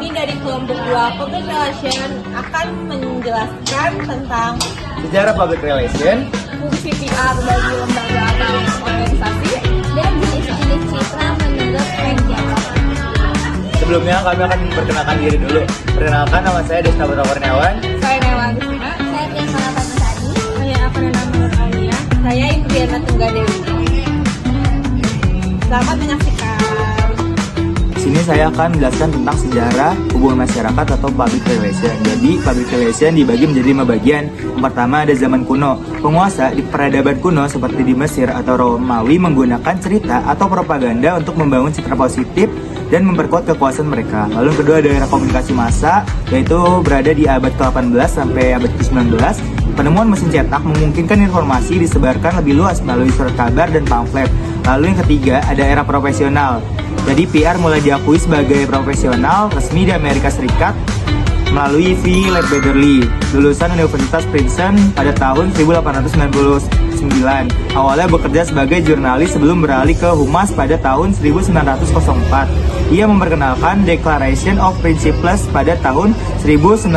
Kami dari kelompok 2 Public Relation akan menjelaskan tentang sejarah public relation, fungsi PR bagi lembaga atau organisasi, dan jenis-jenis citra menurut media. sebelumnya kami akan memperkenalkan diri dulu. Perkenalkan, nama saya Desta Putra Kurniawan. saya Nela Agustina, Saya Priyanka Fatmasari. saya Aprena Nur Alia, saya Indriana Tunggadewi. Selamat menyaksikan. Di sini saya akan menjelaskan tentang sejarah hubungan masyarakat atau public relation. Jadi, public relation dibagi menjadi 5 bagian. Yang pertama ada zaman kuno. Penguasa di peradaban kuno seperti di Mesir atau Romawi menggunakan cerita atau propaganda untuk membangun citra positif dan memperkuat kekuasaan mereka. Lalu yang kedua ada era komunikasi massa, yaitu berada di abad ke-18 sampai abad ke-19. Penemuan mesin cetak memungkinkan informasi disebarkan lebih luas melalui surat kabar dan pamflet. Lalu yang ketiga ada era profesional. Jadi PR mulai diakui sebagai profesional resmi di Amerika Serikat melalui V. Ledbetter-Lee, lulusan Universitas Princeton pada tahun 1899. Awalnya bekerja sebagai jurnalis sebelum beralih ke humas pada tahun 1904. Ia memperkenalkan Declaration of Principles pada tahun 1906,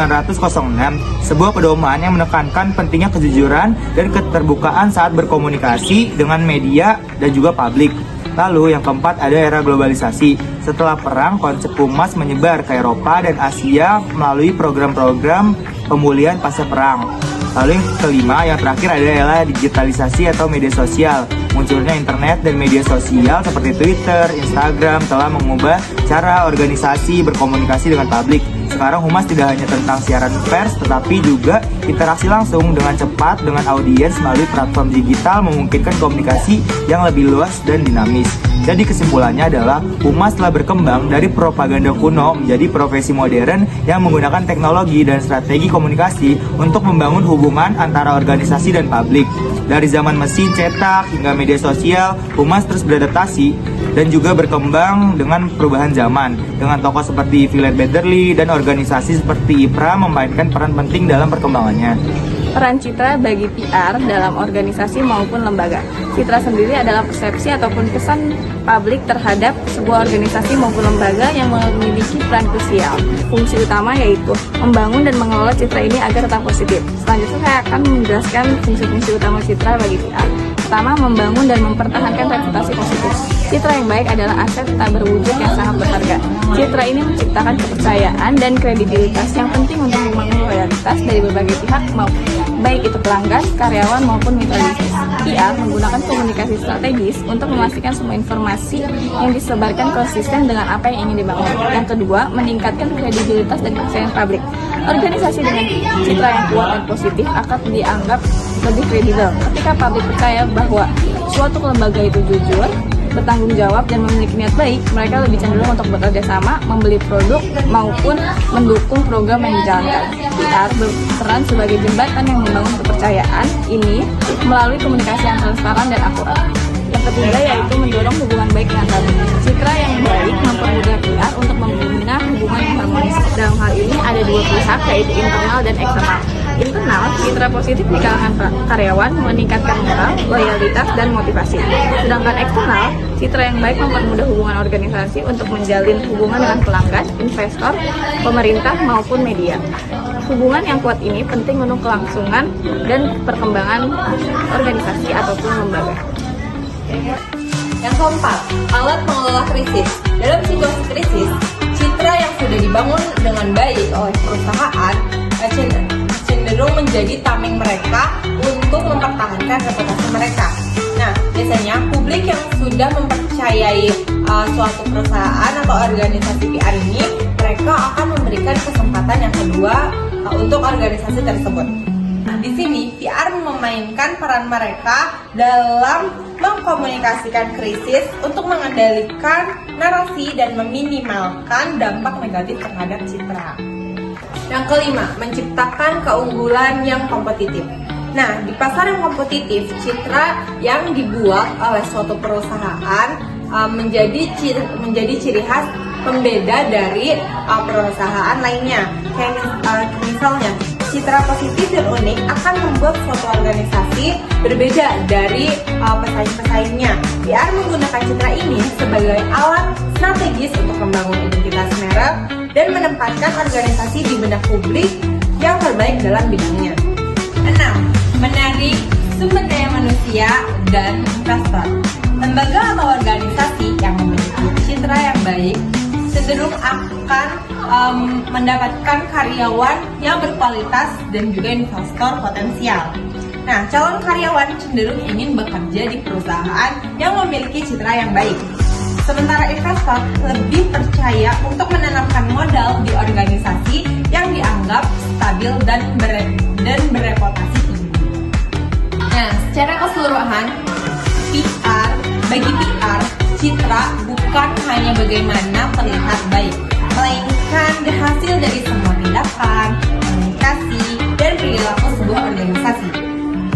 sebuah pedoman yang menekankan pentingnya kejujuran dan keterbukaan saat berkomunikasi dengan media dan juga publik. Lalu yang keempat ada era globalisasi. Setelah perang, konsep humas menyebar ke Eropa dan Asia melalui program-program pemulihan pasca perang. Lalu yang kelima, yang terakhir ada era digitalisasi atau media sosial. Munculnya internet dan media sosial seperti Twitter, Instagram telah mengubah cara organisasi berkomunikasi dengan publik. Sekarang humas tidak hanya tentang siaran pers, tetapi juga interaksi langsung dengan cepat dengan audiens melalui platform digital memungkinkan komunikasi yang lebih luas dan dinamis. Jadi kesimpulannya adalah humas telah berkembang dari propaganda kuno menjadi profesi modern yang menggunakan teknologi dan strategi komunikasi untuk membangun hubungan antara organisasi dan publik. Dari zaman mesin cetak hingga media sosial, humas terus beradaptasi dan juga berkembang dengan perubahan zaman. Dengan tokoh seperti V. Ledbetter-Lee dan organisasi seperti IPRA memainkan peran penting dalam perkembangannya. Peran citra bagi PR dalam organisasi maupun lembaga. Citra sendiri adalah persepsi ataupun kesan publik terhadap sebuah organisasi maupun lembaga yang memiliki peran krusial. Fungsi utama yaitu membangun dan mengelola citra ini agar tetap positif. Selanjutnya saya akan menjelaskan fungsi-fungsi utama citra bagi PR. Pertama, membangun dan mempertahankan reputasi positif. Citra yang baik adalah aset tak berwujud yang sangat berharga. Citra ini menciptakan kepercayaan dan kredibilitas yang penting untuk membangun loyalitas dari berbagai pihak, baik itu pelanggan, karyawan, maupun mitra bisnis. PR menggunakan komunikasi strategis untuk memastikan semua informasi yang disebarkan konsisten dengan apa yang ingin dibangun. Yang kedua, meningkatkan kredibilitas dan kepercayaan publik. Organisasi dengan citra yang kuat dan positif akan dianggap lebih kredibel. Ketika publik percaya bahwa suatu lembaga itu jujur, bertanggung jawab, dan memiliki niat baik, mereka lebih cenderung untuk bekerja sama, membeli produk, maupun mendukung program yang dijalankan. PR berperan sebagai jembatan yang membangun kepercayaan ini melalui komunikasi yang transparan dan akurat. Yang ketiga yaitu mendorong hubungan baik dengan publik. Citra yang baik mempermudah PR untuk membina hubungan yang harmonis. Dalam hal ini ada dua pihak, yaitu internal dan eksternal. Internal, citra positif di kalangan karyawan meningkatkan moral, loyalitas, dan motivasi. Sedangkan eksternal, citra yang baik mempermudah hubungan organisasi untuk menjalin hubungan dengan pelanggan, investor, pemerintah, maupun media. Hubungan yang kuat ini penting untuk kelangsungan dan perkembangan organisasi ataupun lembaga. Yang keempat, alat mengelola krisis. Dalam situasi krisis, citra yang sudah dibangun dengan baik oleh perusahaan cenderung menjadi tameng mereka untuk mempertahankan reputasi mereka. Nah, biasanya publik yang sudah mempercayai suatu perusahaan atau organisasi PR ini, mereka akan memberikan kesempatan yang kedua untuk organisasi tersebut. Nah, di sini PR memainkan peran mereka dalam mengkomunikasikan krisis untuk mengendalikan narasi dan meminimalkan dampak negatif terhadap citra. Yang kelima, menciptakan keunggulan yang kompetitif. Nah, di pasar yang kompetitif, citra yang dibuat oleh suatu perusahaan menjadi ciri khas pembeda dari perusahaan lainnya. Kayak misalnya, citra positif dan unik akan membuat suatu organisasi berbeda dari pesaing-pesaingnya. PR menggunakan citra ini sebagai alat strategis untuk membangun identitas merek dan menempatkan organisasi di benak publik yang terbaik dalam bidangnya. 6. Menarik sumber daya manusia dan investor. Lembaga atau organisasi yang memiliki citra yang baik cenderung akan mendapatkan karyawan yang berkualitas dan juga investor potensial. Nah, calon karyawan cenderung ingin bekerja di perusahaan yang memiliki citra yang baik. Sementara investor lebih percaya untuk menanamkan modal di organisasi yang dianggap stabil dan bereputasi tinggi. Nah, secara keseluruhan, bagi PR, citra bukan hanya bagaimana terlihat baik, melainkan hasil dari semua tindakan, komunikasi, dan perilaku sebuah organisasi.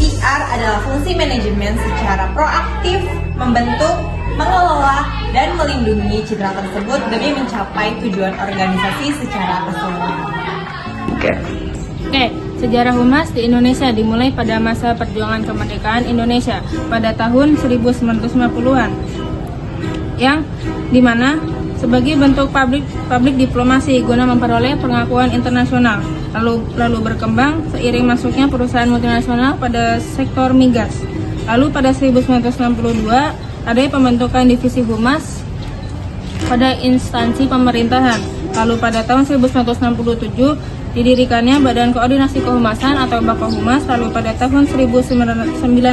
PR adalah fungsi manajemen secara proaktif, membentuk, mengelola, dan melindungi citra tersebut demi mencapai tujuan organisasi secara keseluruhan. Oke. Sejarah humas di Indonesia dimulai pada masa perjuangan kemerdekaan Indonesia pada tahun 1950-an, yang dimana sebagai bentuk publik diplomasi guna memperoleh pengakuan internasional, lalu berkembang seiring masuknya perusahaan multinasional pada sektor migas. Lalu pada 1962 ada pembentukan divisi humas pada instansi pemerintahan. Lalu pada tahun 1967 didirikannya Badan Koordinasi Kehumasan atau Bakohumas. Lalu pada tahun 1972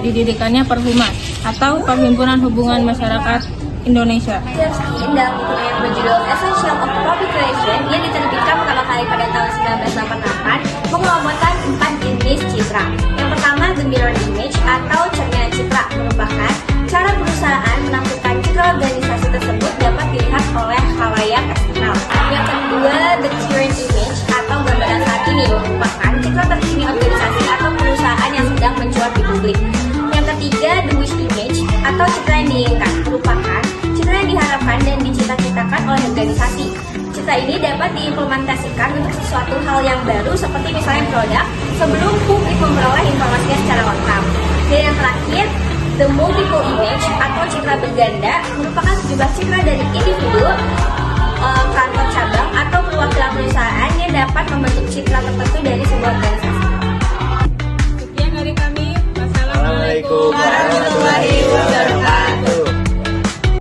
didirikannya Perhumas atau Perhimpunan Hubungan Masyarakat Indonesia. Dalam buku yang berjudul Essential of Public Relation yang diterbitkan pertama kali pada tahun 1988 mengelompokkan 4 jenis citra. Yang pertama, the mirror image atau cerminan citra, merupakan cara perusahaan menampilkan citra organisasi tersebut dapat dilihat oleh khalayak eksternal. Yang kedua, the current image atau gambaran saat ini, merupakan citra terkini organisasi atau perusahaan yang sedang mencuat di publik. Yang ketiga, the wish image atau citra yang diinginkan, merupakan citra yang diharapkan dan dicita-citakan oleh organisasi. Citra ini dapat diimplementasikan untuk sesuatu hal yang baru seperti misalnya produk sebelum publik memperoleh informasinya secara lengkap. Dan yang terakhir, the multiple image atau citra berganda, merupakan sejumlah citra dari individu, kantor cabang atau perwakilan perusahaan yang dapat membentuk citra tertentu dari sebuah organisasi. Sekian dari kami. Wassalamualaikum Waalaikumsalam warahmatullahi wabarakatuh.